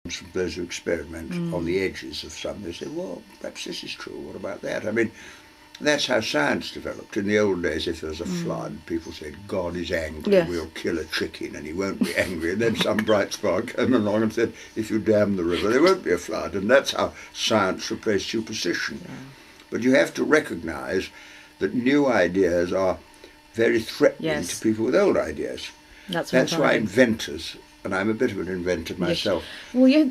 from those who experiment on the edges of something. They say, well, perhaps this is true. What about that? I mean, that's how science developed. In the old days, if there was a flood, people said, God is angry, Yes. we'll kill a chicken and he won't be angry. And then some bright spark came along and said, if you dam the river, there won't be a flood. And that's how science replaced superstition. Yeah. But you have to recognise that new ideas are very threatening to people with old ideas. That's why inventors, and I'm a bit of an inventor myself. Well, yeah,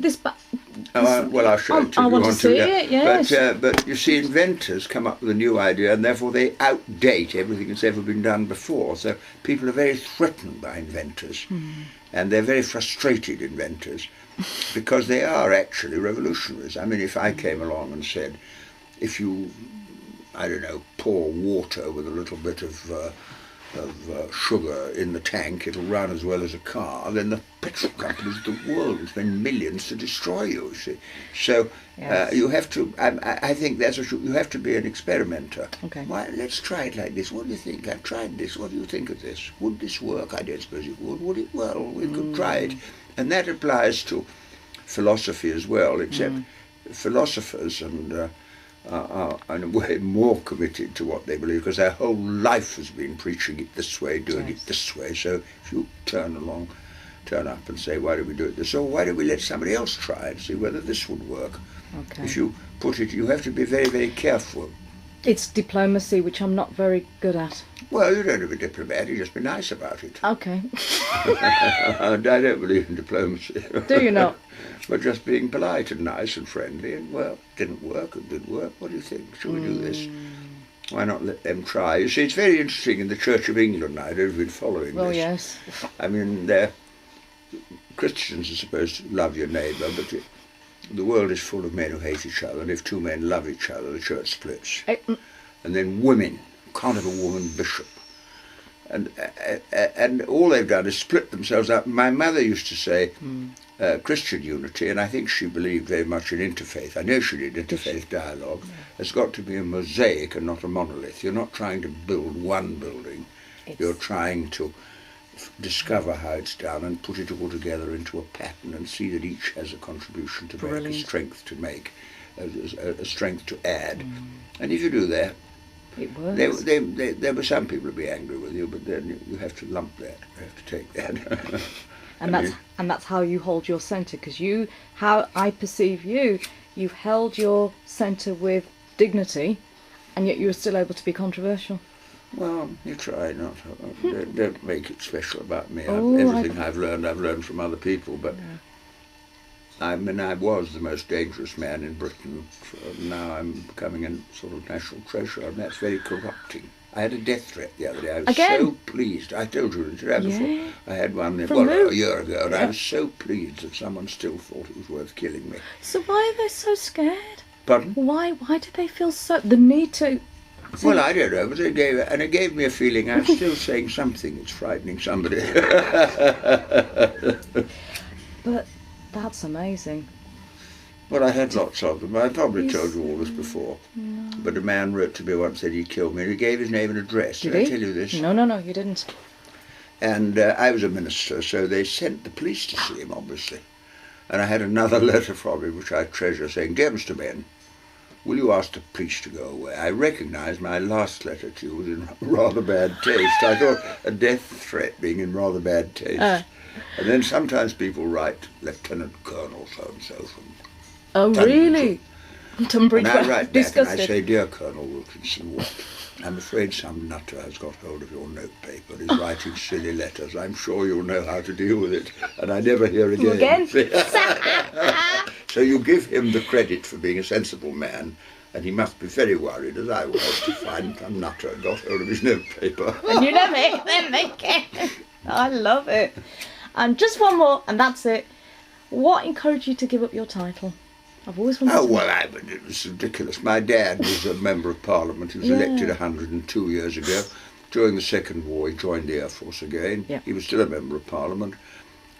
Well, I'll show it to you. I want to see it, yes. But you see, inventors come up with a new idea and therefore they outdate everything that's ever been done before. So people are very threatened by inventors and they're very frustrated inventors because they are actually revolutionaries. I mean, if I came along and said, if you, I don't know, pour water with a little bit of sugar in the tank, it'll run as well as a car, then the petrol companies of the world will spend millions to destroy you, you see. So Yes. you have to, I think that's what you have to be an experimenter. Okay. Why, let's try it like this. What do you think? I've tried this. What do you think of this? Would this work? I don't suppose it would. Would it? Well, we could try it. And that applies to philosophy as well, except philosophers are in a way more committed to what they believe because their whole life has been preaching it this way, doing it this way. So if you turn up and say, why do we do it this, or why don't we let somebody else try and see whether this would work? Okay. If you put it, you have to be very, very careful. It's diplomacy, which I'm not very good at. Well, you don't have to be diplomatic, you just be nice about it. Okay. I don't believe in diplomacy. Do you not? But just being polite and nice and friendly, and well, it didn't work, it did work, what do you think? Shall we do this? Why not let them try? You see, it's very interesting in the Church of England now, I don't know if you've been following Well, this. yes. I mean, Christians are supposed to love your neighbour, but the world is full of men who hate each other, and if two men love each other, the church splits. And then women, can't have a woman bishop. And all they've done is split themselves up. My mother used to say Christian unity, and I think she believed very much in interfaith. I know she did, interfaith dialogue. It's got to be a mosaic and not a monolith. You're not trying to build one building. You're trying to discover how it's done and put it all together into a pattern and see that each has a contribution to make, a strength to make, a strength to add. And if you do that, It works. there were some people who'd be angry with you, but then you have to lump that, you have to take that. And that's how you hold your centre, because how I perceive you've held your centre with dignity, and yet you're still able to be controversial. Well, you try not. Don't make it special about me. Oh, Everything I've learned from other people. But I mean, I was the most dangerous man in Britain. Now I'm becoming a sort of national treasure, and that's very corrupting. I had a death threat the other day. I was so pleased. I told you before. I had one a year ago, and I was so pleased that someone still thought it was worth killing me. So why are they so scared? Pardon? Why do they feel the need to? Well, I don't know, but it gave me a feeling I'm still saying something that's frightening somebody. But that's amazing. Well, I had lots of them. I probably told you all this before. No. But a man wrote to me once, said he'd kill me, and he gave his name and address. Did I tell you this? No, you didn't. And I was a minister, so they sent the police to see him, obviously. And I had another letter from him, which I treasure, saying, Dear Mr. Benn, will you ask the police to go away? I recognised my last letter to you was in rather bad taste. I thought a death threat being in rather bad taste. And then sometimes people write Lieutenant Colonel so-and-so from Oh, really? Tunbridge. And I write back and I say, Dear Colonel Wilkinson, what? I'm afraid some nutter has got hold of your notepaper and is writing silly letters. I'm sure you'll know how to deal with it. And I never hear again. So you give him the credit for being a sensible man, and he must be very worried, as I was, to find some nutter got hold of his notepaper. And you never hit them again. I love it. And just one more, and that's it. What encouraged you to give up your title? I've always wanted to... Well, it was ridiculous. My dad was a member of Parliament. He was elected 102 years ago. During the Second War, he joined the Air Force again. He was still a member of Parliament.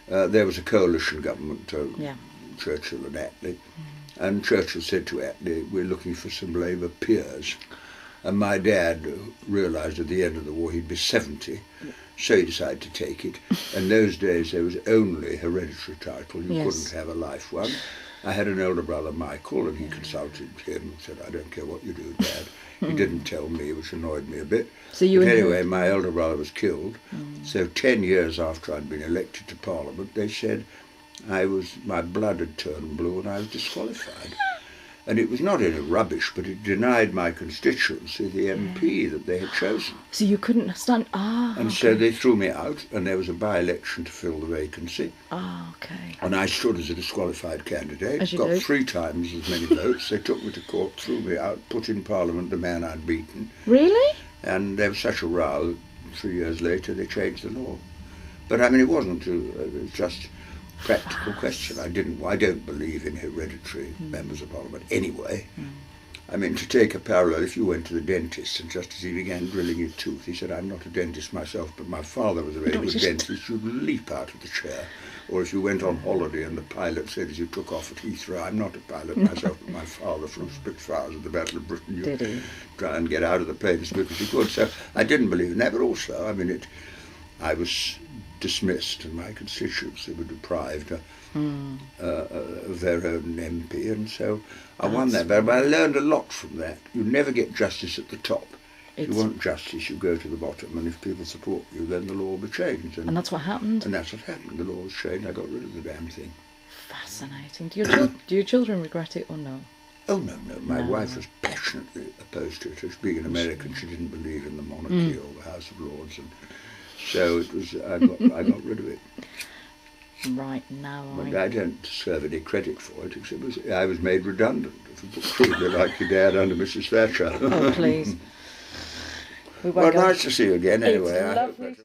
There was a coalition government, Churchill and Attlee. And Churchill said to Attlee, we're looking for some Labour peers. And my dad realised at the end of the war he'd be 70. So he decided to take it. In those days there was only hereditary title. You Yes. couldn't have a life one. I had an older brother, Michael, and he consulted him and said, I don't care what you do, Dad. He didn't tell me, which annoyed me a bit. So you but inherit- anyway, my elder brother was killed. So 10 years after I'd been elected to Parliament, they said my blood had turned blue and I was disqualified. And it was not any rubbish, but it denied my constituency the MP that they had chosen. So you couldn't stand. And so they threw me out, and there was a by-election to fill the vacancy. Okay. And I stood as a disqualified candidate, As you got do. 3 times as many votes. They took me to court, threw me out, put in Parliament the man I'd beaten. Really? And there was such a row, 3 years later they changed the law. But I mean, it wasn't it was just a practical question. I don't believe in hereditary members of Parliament anyway. I mean, to take a parallel, if you went to the dentist and just as he began drilling your tooth, he said, I'm not a dentist myself, but my father was a very good dentist, you'd leap out of the chair. Or if you went on holiday and the pilot said as you took off at Heathrow, I'm not a pilot myself, but my father flew Spitfires at the Battle of Britain. Did he? Try and get out of the plane as quick as you could. So I didn't believe in that, but also, I mean, I was dismissed and my constituents were deprived of their own MP, and so I won that battle. But I learned a lot from that. You never get justice at the top. If you want justice, you go to the bottom, and if people support you, then the law will be changed. And that's what happened? And that's what happened. The law was changed. I got rid of the damn thing. Fascinating. Do your children regret it or no? Oh, no. My wife was passionately opposed to it. As being an American, she didn't believe in the monarchy or the House of Lords, and so it was. I got rid of it. Right now, But I don't deserve any credit for it, except I was made redundant. Crudely like your dad under Mrs. Thatcher. Oh, please. Well, nice to see you again. Anyway, It's lovely.